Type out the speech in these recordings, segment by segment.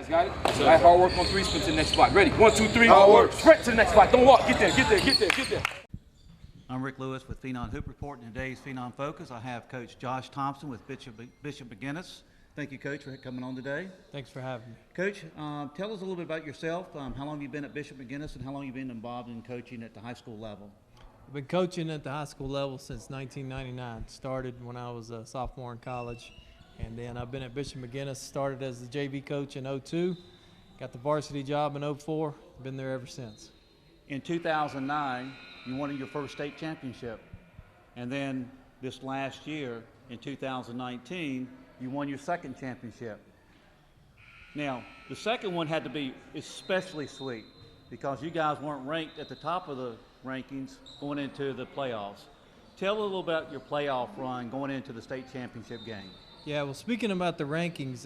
Guys got it? All right, hard work on three, sprint to the next spot. Ready? 1, 2, 3. Hard work. Sprint to the next spot. Don't walk. Get there, get there, get there, get there. I'm Rick Lewis with Phenom Hoop Report. In today's Phenom Focus, I have Coach Josh Thompson with Bishop McGuiness. Thank you, Coach, for coming on today. Thanks for having me. Coach, tell us a little bit about yourself. How long have you been at Bishop McGuiness, and how long have you been involved in coaching at the high school level? I've been coaching at the high school level since 1999. Started when I was a sophomore in college, and then I've been at Bishop McGuiness. Started as the JV coach in 02, got the varsity job in 04. Been there ever since. In 2009, you won your first state championship, and then this last year, in 2019, you won your second championship. Now, the second one had to be especially sweet because you guys weren't ranked at the top of the rankings going into the playoffs. Tell a little about your playoff run going into the state championship game. Yeah, well, speaking about the rankings,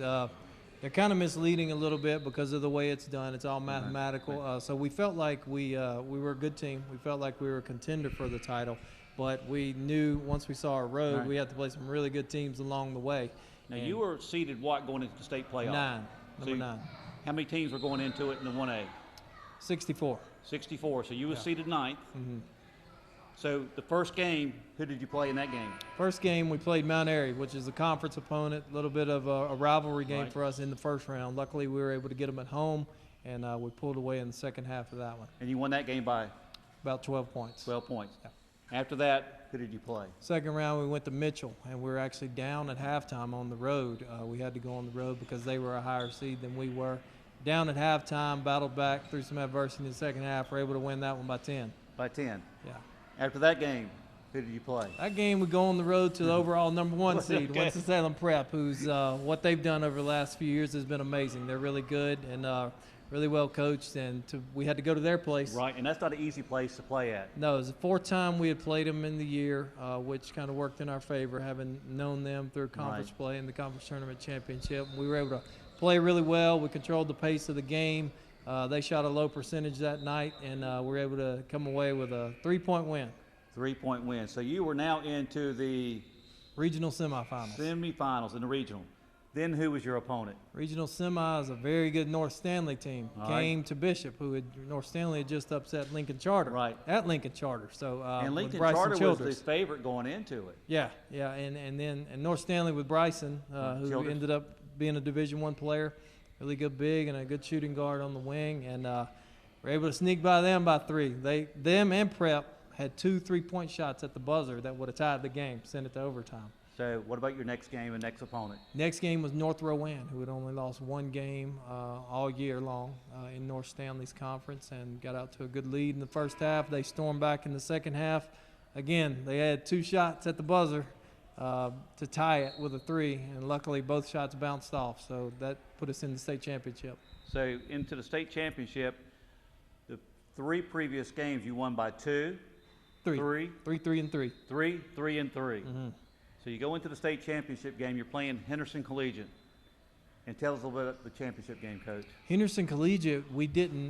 they're kind of misleading a little bit because of the way it's done. It's all mathematical. Right. So we felt like we were a good team. We felt like we were a contender for the title, but we knew once we saw our road, we had to play some really good teams along the way. Now, you were seeded what going into the state playoff? 9, number 9. How many teams were going into it in the 1A? 64. 64, so you were seeded 9th. Mm-hmm. So the first game, who did you play in that game? First game, we played Mount Airy, which is a conference opponent, a little bit of a rivalry game for us in the first round. Luckily, we were able to get them at home, and we pulled away in the second half of that one. And you won that game by? About 12 points. 12 points. Yeah. After that, who did you play? Second round, we went to Mitchell, and we were actually down at halftime on the road. We had to go on the road because they were a higher seed than we were. Down at halftime, battled back through some adversity in the second half. We're able to win that one by 10. By 10. Yeah. After that game, who did you play? That game, we go on the road to the overall number 1 seed, Okay. Winston-Salem Prep, who's what they've done over the last few years has been amazing. They're really good and really well coached, and we had to go to their place. Right, and that's not an easy place to play at. No, it was the 4th time we had played them in the year, which kind of worked in our favor, having known them through conference play and the conference tournament championship. We were able to play really well. We controlled the pace of the game. They shot a low percentage that night, and we were able to come away with a 3-point win. 3-point win. So you were now into the Regional semifinals. Semifinals in the regional. Then who was your opponent? Regional semi is a very good North Stanley team. Came to Bishop, North Stanley had just upset Lincoln Charter. Right. At Lincoln Charter. So and Lincoln Bryson Charter Childress was the favorite going into it. Yeah, and North Stanley with Bryson, who Childress. ended up being a Division I player, really good big and a good shooting guard on the wing, and we're able to sneak by them by 3. Them and Prep had 2 3-point shots at the buzzer that would have tied the game, sent it to overtime. So what about your next game and next opponent? Next game was North Rowan, who had only lost 1 game all year long in North Stanley's conference, and got out to a good lead in the first half. They stormed back in the second half. Again, they had 2 shots at the buzzer to tie it with a 3, and luckily both shots bounced off, so that put us in the state championship. So into the state championship, the 3 previous games you won by 2, 3, 3, 3, and 3. 3, 3, and 3. Mm-hmm. So you go into the state championship game, you're playing Henderson Collegiate. And tell us a little bit about the championship game, Coach. Henderson Collegiate,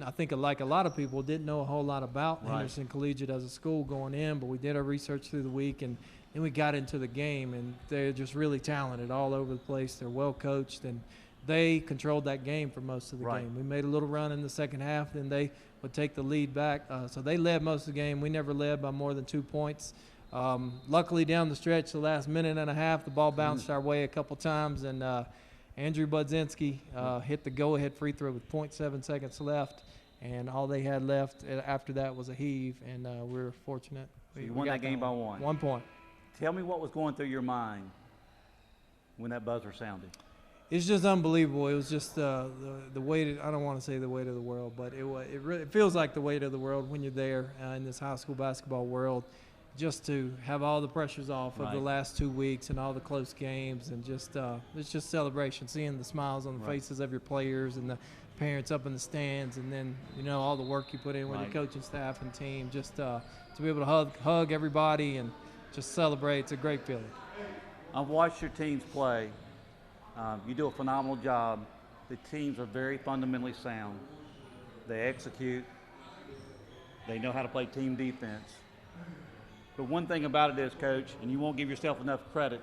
I think like a lot of people, didn't know a whole lot about Henderson Collegiate as a school going in, but we did our research through the week, and then we got into the game, and they're just really talented all over the place. They're well coached, and they controlled that game for most of the game. We made a little run in the second half, then they would take the lead back. So they led most of the game. We never led by more than 2 points. Luckily, down the stretch, the last minute and a half, the ball bounced our way a couple times, and Andrew Budzinski hit the go-ahead free throw with 0.7 seconds left, and all they had left after that was a heave, and we were fortunate. So you won that game by 1. 1 point. Tell me what was going through your mind when that buzzer sounded. It's just unbelievable. It was just the weight. I don't want to say the weight of the world, but it feels like the weight of the world when you're there in this high school basketball world. Just to have all the pressures off of the last 2 weeks and all the close games, and just it's just celebration, seeing the smiles on the faces of your players and the parents up in the stands, and then all the work you put in with your coaching staff and team. Just to be able to hug everybody and just celebrate. It's a great feeling. I've watched your teams play. You do a phenomenal job. The teams are very fundamentally sound. They execute. They know how to play team defense. But one thing about it is, Coach, and you won't give yourself enough credit,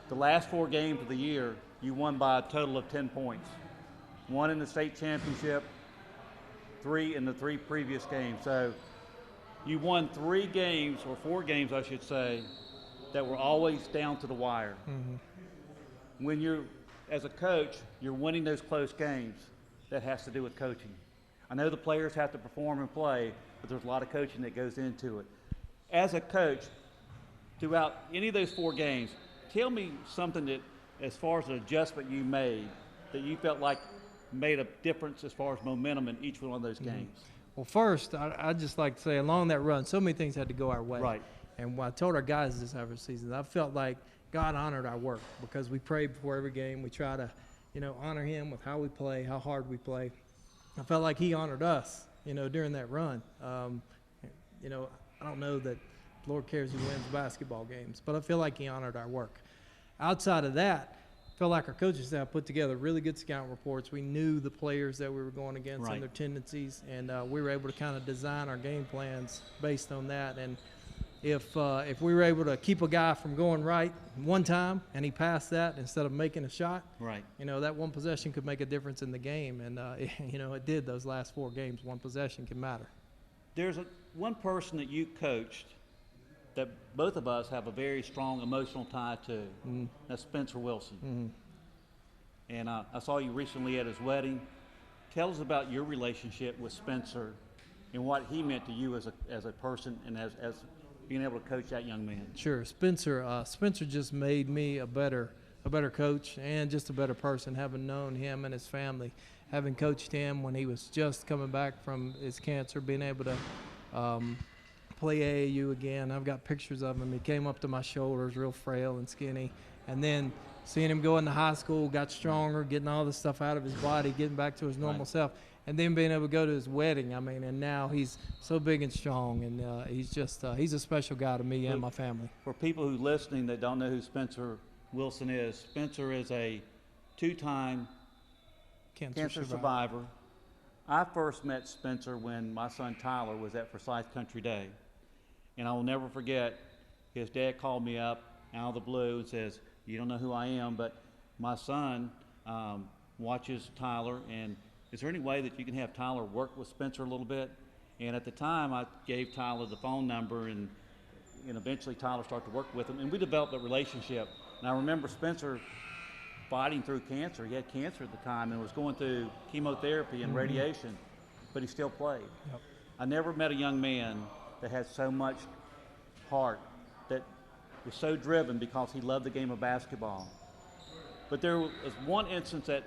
the last 4 games of the year, you won by a total of 10 points. 1 in the state championship, 3 in the 3 previous games. So you won 3 games, or 4 games, I should say, that were always down to the wire. Mm-hmm. When you're, as a coach, you're winning those close games, that has to do with coaching. I know the players have to perform and play, but there's a lot of coaching that goes into it. As a coach, throughout any of those 4 games, tell me something that, as far as an adjustment you made, that you felt like made a difference as far as momentum in each one of those games. Well, first, I'd just like to say, along that run, so many things had to go our way. Right. And what I told our guys this after season, I felt like God honored our work because we prayed before every game. We try to, honor Him with how we play, how hard we play. I felt like He honored us, during that run. I don't know that the Lord cares who wins basketball games, but I feel like He honored our work. Outside of that, I felt like our coaching staff put together really good scout reports. We knew the players that we were going against and their tendencies, and we were able to kind of design our game plans based on that. And if we were able to keep a guy from going right one time and he passed that instead of making a shot, that one possession could make a difference in the game. And, it did those last 4 games. One possession can matter. There's one person that you coached that both of us have a very strong emotional tie to. Mm-hmm. That's Spencer Wilson. Mm-hmm. And I saw you recently at his wedding. Tell us about your relationship with Spencer and what he meant to you as a person and as being able to coach that young man. Sure. Spencer just made me a better coach and just a better person, having known him and his family, having coached him when he was just coming back from his cancer, being able to play AAU again. I've got pictures of him. He came up to my shoulders, real frail and skinny. And then seeing him go into high school, got stronger, getting all the stuff out of his body, getting back to his normal self. And then being able to go to his wedding, and now he's so big and strong. And he's a special guy to me and my family. For people who are listening that don't know who Spencer Wilson is, Spencer is a 2-time cancer survivor. I first met Spencer when my son Tyler was at Forsyth Country Day. And I will never forget, his dad called me up out of the blue and says, "You don't know who I am, but my son watches Tyler, and is there any way that you can have Tyler work with Spencer a little bit?" And at the time, I gave Tyler the phone number, and eventually Tyler started to work with him, and we developed a relationship. And I remember Spencer fighting through cancer. He had cancer at the time and was going through chemotherapy and radiation, but he still played. Yep. I never met a young man that had so much heart, that was so driven because he loved the game of basketball. But there was one instance that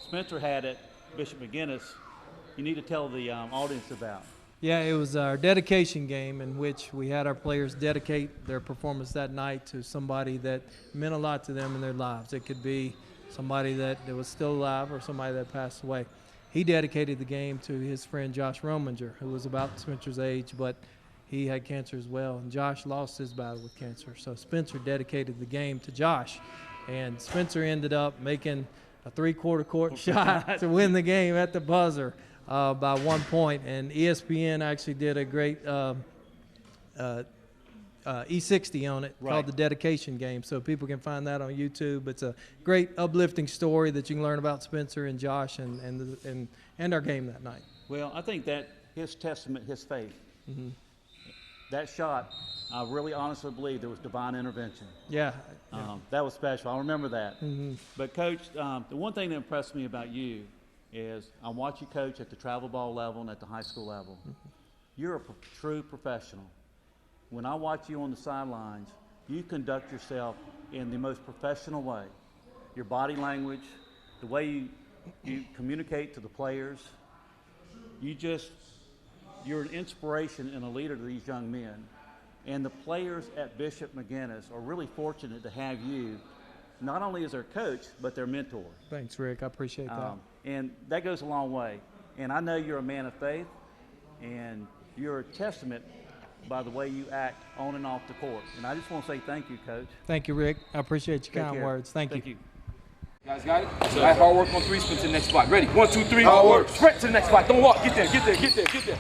Spencer had at Bishop McGuiness you need to tell the audience about. Yeah, it was our dedication game in which we had our players dedicate their performance that night to somebody that meant a lot to them in their lives. It could be somebody that was still alive or somebody that passed away. He dedicated the game to his friend Josh Rominger, who was about Spencer's age, but he had cancer as well. And Josh lost his battle with cancer. So Spencer dedicated the game to Josh. And Spencer ended up making a 3/4 court shot to win the game at the buzzer by 1 point. And ESPN actually did a great E60 on it called the dedication game. So people can find that on YouTube. It's a great uplifting story that you can learn about Spencer and Josh and our game that night. Well, I think that his testament, his faith, that shot, I really honestly believe there was divine intervention. Yeah. That was special. I remember that. But, Coach, the one thing that impressed me about you is I watch you coach at the travel ball level and at the high school level. You're a true professional. When I watch you on the sidelines, you conduct yourself in the most professional way. Your body language, the way you communicate to the players, you're an inspiration and a leader to these young men. And the players at Bishop McGuiness are really fortunate to have you, not only as their coach, but their mentor. Thanks, Rick. I appreciate that. And that goes a long way. And I know you're a man of faith, and you're a testament by the way you act on and off the court. And I just want to say thank you, Coach. Thank you, Rick. I appreciate your kind words. Thank you. Guys got it? So hard work on 3, sprint to the next spot. Ready? 1, 2, 3. Hard work. Sprint to the next spot. Don't walk. Get there, get there, get there, get there.